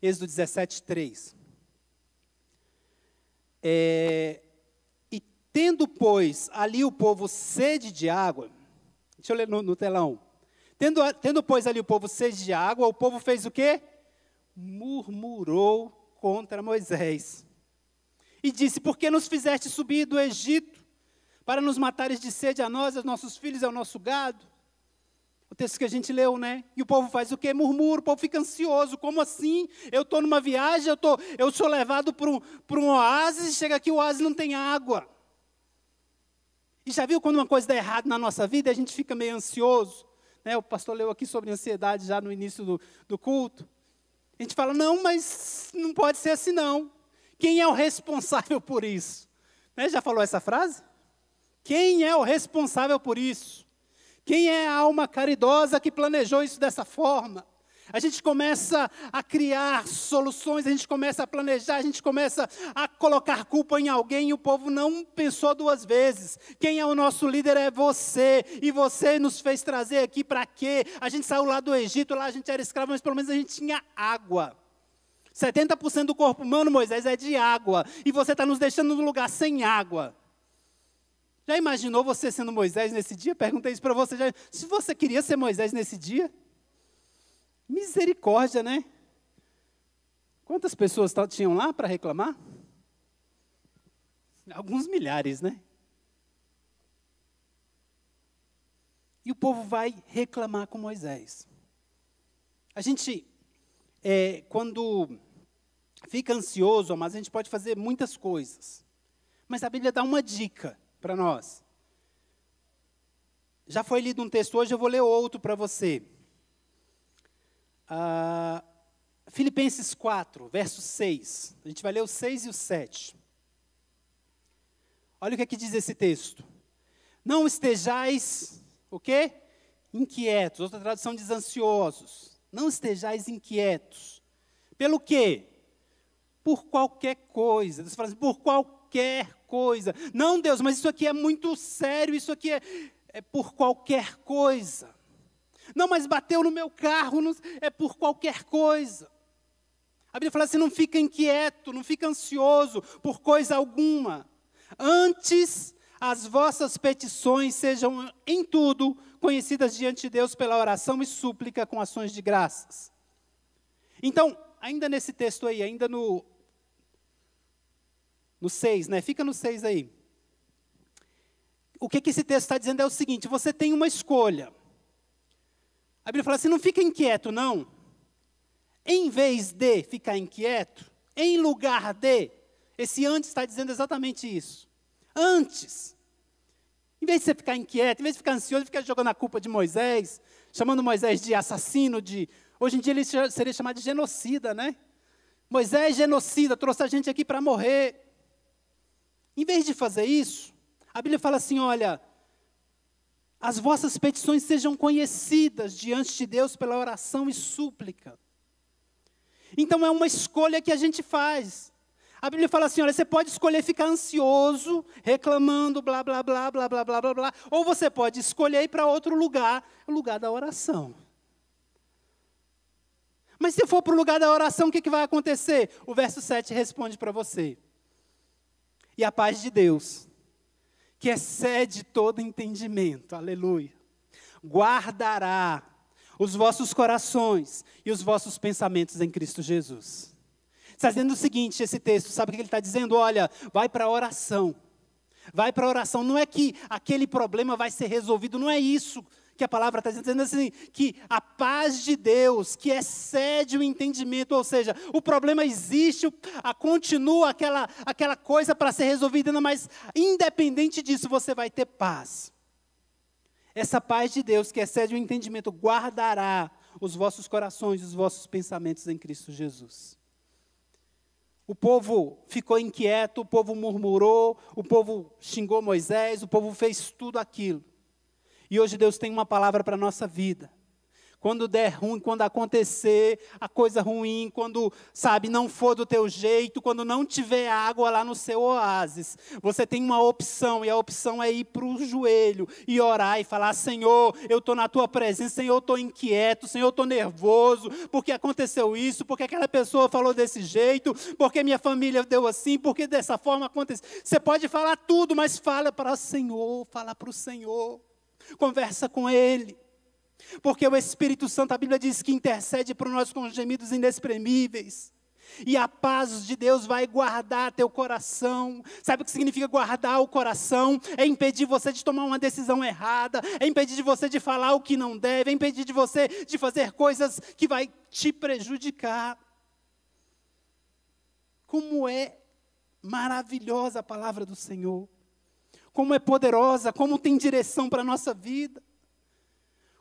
Êxodo 17, 3. E tendo, pois, ali o povo sede de água, deixa eu ler no telão. Tendo, pois, ali o povo sede de água, o povo fez o quê? Murmurou contra Moisés. E disse, por que nos fizeste subir do Egito, para nos matares de sede a nós, aos nossos filhos e ao nosso gado? O texto que a gente leu, né? E o povo faz o quê? Murmura, o povo fica ansioso. Como assim? Eu estou numa viagem, eu sou levado para um oásis, e chega aqui o oásis não tem água. E já viu quando uma coisa dá errado na nossa vida, a gente fica meio ansioso? Né? O pastor leu aqui sobre ansiedade já no início do culto. A gente fala, não, mas não pode ser assim não. Quem é o responsável por isso? Né? Já falou essa frase? Quem é o responsável por isso? Quem é a alma caridosa que planejou isso dessa forma? A gente começa a criar soluções, a gente começa a planejar, a gente começa a colocar culpa em alguém e o povo não pensou duas vezes. Quem é o nosso líder é você, e você nos fez trazer aqui para quê? A gente saiu lá do Egito, lá a gente era escravo, mas pelo menos a gente tinha água. 70% do corpo humano, Moisés, é de água, e você está nos deixando num lugar sem água. Já imaginou você sendo Moisés nesse dia? Perguntei isso para você. Se você queria ser Moisés nesse dia? Misericórdia, né? Quantas pessoas tinham lá para reclamar? Alguns milhares, né? E o povo vai reclamar com Moisés. A gente, quando fica ansioso, mas a gente pode fazer muitas coisas. Mas a Bíblia dá uma dica para nós. Já foi lido um texto hoje, eu vou ler outro para você. Filipenses 4, verso 6. A gente vai ler o 6 e o 7. Olha o que aqui diz esse texto. Não estejais, o quê? Inquietos. Outra tradução diz ansiosos. Não estejais inquietos. Pelo quê? Por qualquer coisa. Você fala assim, por qualquer coisa. Não, Deus, mas isso aqui é muito sério, isso aqui é por qualquer coisa. Não, mas bateu no meu carro, é por qualquer coisa. A Bíblia fala assim, não fica inquieto, não fica ansioso por coisa alguma. Antes, as vossas petições sejam em tudo conhecidas diante de Deus pela oração e súplica com ações de graças. Então, ainda nesse texto aí, ainda no 6, né? Fica no 6 aí. O que esse texto está dizendo é o seguinte, você tem uma escolha. A Bíblia fala assim, não fica inquieto, não. Em vez de ficar inquieto, em lugar de, esse antes está dizendo exatamente isso. Antes, em vez de você ficar inquieto, em vez de ficar ansioso, ficar jogando a culpa de Moisés, chamando Moisés de assassino, hoje em dia ele seria chamado de genocida, né? Moisés genocida, trouxe a gente aqui para morrer. Em vez de fazer isso, a Bíblia fala assim, olha, as vossas petições sejam conhecidas diante de Deus pela oração e súplica. Então é uma escolha que a gente faz. A Bíblia fala assim, olha, você pode escolher ficar ansioso, reclamando, blá, blá, blá, blá, blá, blá, blá, blá, ou você pode escolher ir para outro lugar, o lugar da oração. Mas se for para o lugar da oração, o que vai acontecer? O verso 7 responde para você. E a paz de Deus, que excede todo entendimento, aleluia, guardará os vossos corações e os vossos pensamentos em Cristo Jesus. Está dizendo o seguinte, esse texto, sabe o que ele está dizendo? Olha, vai para a oração. Vai para a oração. Não é que aquele problema vai ser resolvido, não é isso que a palavra está dizendo assim, que a paz de Deus, que excede o entendimento, ou seja, o problema existe, continua aquela coisa para ser resolvida, mas independente disso, você vai ter paz. Essa paz de Deus, que excede o entendimento, guardará os vossos corações e os vossos pensamentos em Cristo Jesus. O povo ficou inquieto, o povo murmurou, o povo xingou Moisés, o povo fez tudo aquilo. E hoje Deus tem uma palavra para a nossa vida. Quando der ruim, quando acontecer a coisa ruim, quando, sabe, não for do teu jeito, quando não tiver água lá no seu oásis, você tem uma opção, e a opção é ir para o joelho e orar e falar, Senhor, eu estou na tua presença, Senhor, eu estou inquieto, Senhor, eu estou nervoso, porque aconteceu isso, porque aquela pessoa falou desse jeito, porque minha família deu assim, porque dessa forma aconteceu. Você pode falar tudo, mas fala para o Senhor, fala para o Senhor. Conversa com Ele, porque o Espírito Santo, a Bíblia diz que intercede por nós com gemidos inexprimíveis, e a paz de Deus vai guardar teu coração. Sabe o que significa guardar o coração? É impedir você de tomar uma decisão errada, é impedir de você de falar o que não deve, é impedir de você de fazer coisas que vai te prejudicar. Como é maravilhosa a palavra do Senhor. Como é poderosa, como tem direção para a nossa vida.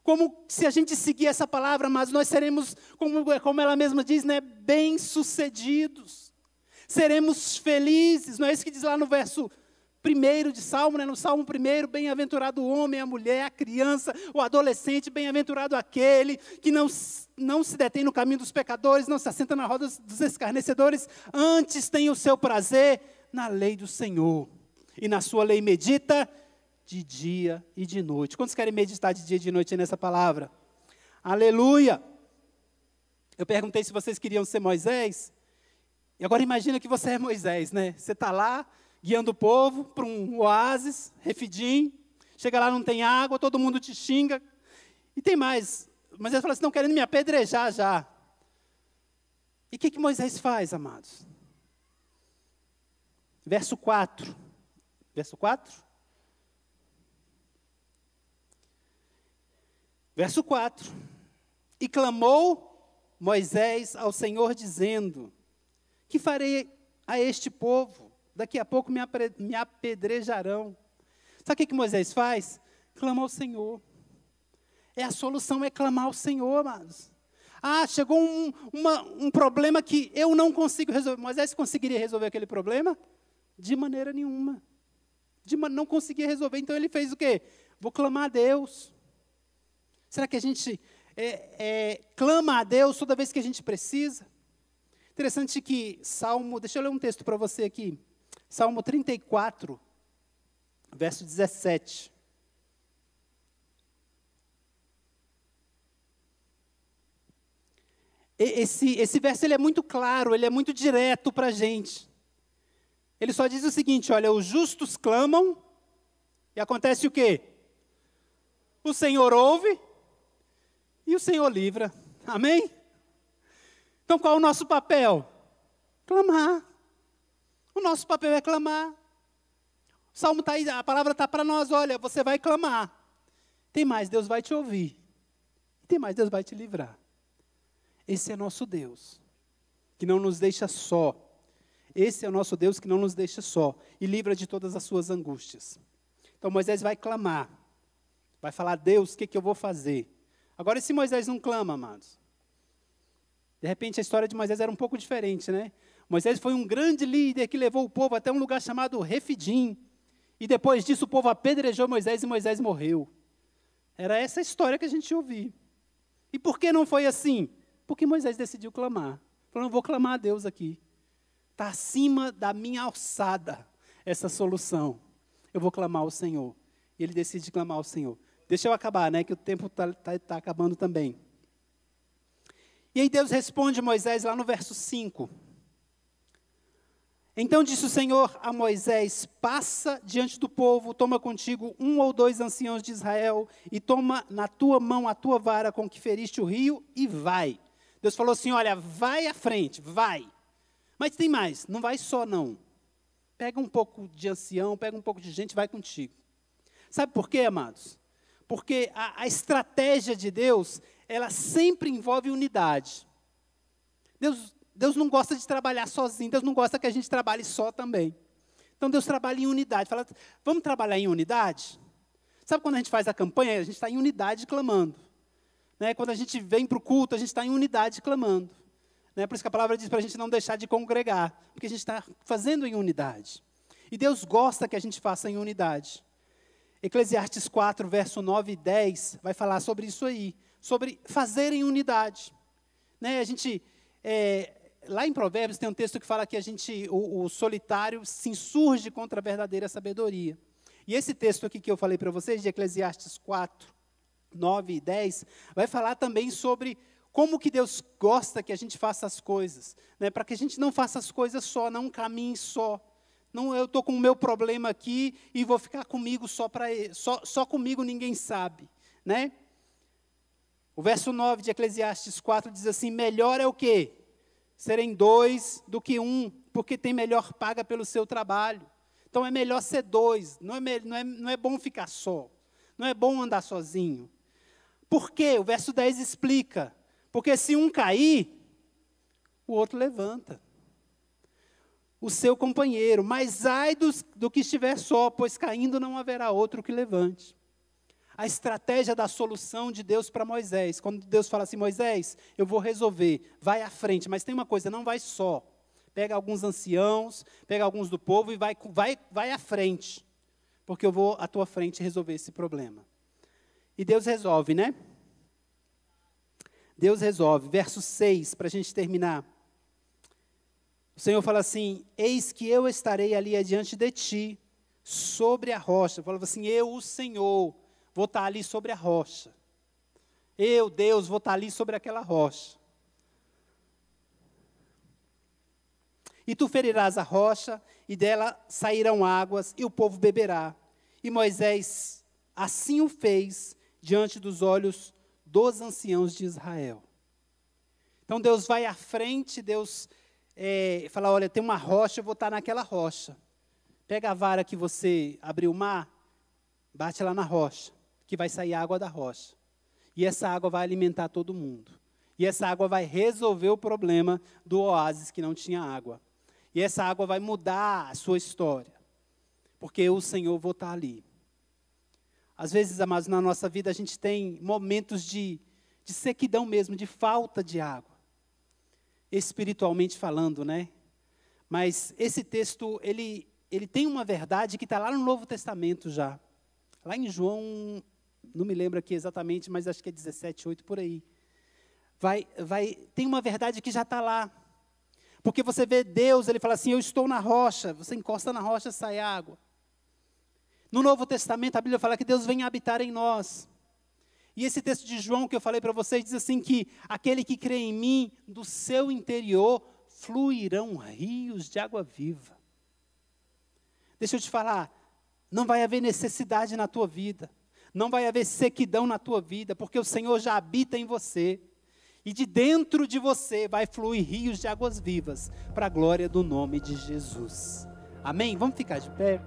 Como se a gente seguir essa palavra, mas nós seremos, como ela mesma diz, né, bem-sucedidos. seremos felizes. Não é isso que diz lá no verso 1 de Salmo, né? No Salmo 1, bem-aventurado o homem, a mulher, a criança, o adolescente, bem-aventurado aquele que não se detém no caminho dos pecadores, não se assenta na roda dos escarnecedores, antes tem o seu prazer na lei do Senhor. E na sua lei medita de dia e de noite. Quantos querem meditar de dia e de noite nessa palavra? Aleluia! Eu perguntei se vocês queriam ser Moisés, e agora imagina que você é Moisés, né? Você está lá, guiando o povo para um oásis, Refidim, chega lá, não tem água, todo mundo te xinga, e tem mais. Moisés fala assim, estão querendo me apedrejar já. E o que Moisés faz, amados? Verso 4. Verso 4? Verso 4. E clamou Moisés ao Senhor, dizendo, que farei a este povo? Daqui a pouco me apedrejarão. Sabe o que Moisés faz? Clama ao Senhor. A solução é clamar ao Senhor, amados. Chegou um problema que eu não consigo resolver. Moisés conseguiria resolver aquele problema? De maneira nenhuma. Não conseguia resolver, então ele fez o quê? Vou clamar a Deus. Será que a gente clama a Deus toda vez que a gente precisa? Interessante que deixa eu ler um texto para você aqui. Salmo 34, verso 17. Esse verso ele é muito claro, ele é muito direto para a gente. Ele só diz o seguinte, olha, os justos clamam, e acontece o quê? O Senhor ouve, e o Senhor livra. Amém? Então qual é o nosso papel? Clamar. O nosso papel é clamar. O Salmo está aí, a palavra está para nós, olha, você vai clamar. Tem mais, Deus vai te ouvir. Tem mais, Deus vai te livrar. Esse é nosso Deus, que não nos deixa só. Esse é o nosso Deus que não nos deixa só e livra de todas as suas angústias. Então Moisés vai clamar, vai falar, Deus, o que eu vou fazer? Agora, e se Moisés não clama, amados? De repente a história de Moisés era um pouco diferente, né? Moisés foi um grande líder que levou o povo até um lugar chamado Refidim. E depois disso o povo apedrejou Moisés e Moisés morreu. Era essa a história que a gente ouviu. E por que não foi assim? Porque Moisés decidiu clamar. Falou, vou clamar a Deus aqui. Está acima da minha alçada essa solução. Eu vou clamar ao Senhor. E ele decide clamar ao Senhor. Deixa eu acabar, né? Que o tempo está acabando também. E aí Deus responde a Moisés lá no verso 5. Então disse o Senhor a Moisés, passa diante do povo, toma contigo 1 ou 2 anciãos de Israel, e toma na tua mão a tua vara com que feriste o rio, e vai. Deus falou assim, olha, vai à frente, vai. Mas tem mais, não vai só não. Pega um pouco de ancião, pega um pouco de gente, vai contigo. Sabe por quê, amados? Porque a estratégia de Deus, ela sempre envolve unidade. Deus não gosta de trabalhar sozinho, Deus não gosta que a gente trabalhe só também. Então Deus trabalha em unidade. Fala, vamos trabalhar em unidade? Sabe quando a gente faz a campanha, a gente está em unidade clamando. Né? Quando a gente vem para o culto, a gente está em unidade clamando. Né? Por isso que a palavra diz para a gente não deixar de congregar, porque a gente está fazendo em unidade. E Deus gosta que a gente faça em unidade. Eclesiastes 4, verso 9 e 10, vai falar sobre isso aí, sobre fazer em unidade. Né? Lá em Provérbios tem um texto que fala que o solitário se insurge contra a verdadeira sabedoria. E esse texto aqui que eu falei para vocês, de Eclesiastes 4, 9 e 10, vai falar também sobre como que Deus gosta que a gente faça as coisas. Né? Para que a gente não faça as coisas só, não caminhe só. Não, eu estou com o meu problema aqui e vou ficar comigo só comigo ninguém sabe. Né? O verso 9 de Eclesiastes 4 diz assim, melhor é o quê? Serem 2 do que 1, porque tem melhor paga pelo seu trabalho. Então é melhor ser 2, não é bom ficar só, não é bom andar sozinho. Por quê? O verso 10 explica, porque se um cair, o outro levanta. O seu companheiro, mas ai do que estiver só, pois caindo não haverá outro que levante. A estratégia da solução de Deus para Moisés. Quando Deus fala assim, Moisés, eu vou resolver, vai à frente. Mas tem uma coisa, não vai só. Pega alguns anciãos, pega alguns do povo e vai à frente, porque eu vou à tua frente resolver esse problema. E Deus resolve, né? Deus resolve. Verso 6, para a gente terminar. O Senhor fala assim: eis que eu estarei ali adiante de ti, sobre a rocha. Falava assim: eu, o Senhor, vou estar ali sobre a rocha. Eu, Deus, vou estar ali sobre aquela rocha. E tu ferirás a rocha, e dela sairão águas, e o povo beberá. E Moisés assim o fez diante dos olhos dos anciãos de Israel. Então Deus vai à frente, Deus fala: olha, tem uma rocha, eu vou estar naquela rocha. Pega a vara que você abriu o mar, bate lá na rocha, que vai sair água da rocha. E essa água vai alimentar todo mundo. E essa água vai resolver o problema do oásis que não tinha água. E essa água vai mudar a sua história. Porque eu, o Senhor, vou estar ali. Às vezes, amados, na nossa vida a gente tem momentos de sequidão mesmo, de falta de água. Espiritualmente falando, né? Mas esse texto, ele tem uma verdade que está lá no Novo Testamento já. Lá em João, não me lembro aqui exatamente, mas acho que é 17:8, por aí. Tem uma verdade que já está lá. Porque você vê Deus, ele fala assim: eu estou na rocha, você encosta na rocha, sai água. No Novo Testamento, a Bíblia fala que Deus vem habitar em nós. E esse texto de João que eu falei para vocês, diz assim que aquele que crê em mim, do seu interior, fluirão rios de água viva. Deixa eu te falar, não vai haver necessidade na tua vida, não vai haver sequidão na tua vida, porque o Senhor já habita em você. E de dentro de você vai fluir rios de águas vivas, para a glória do nome de Jesus. Amém? Vamos ficar de pé?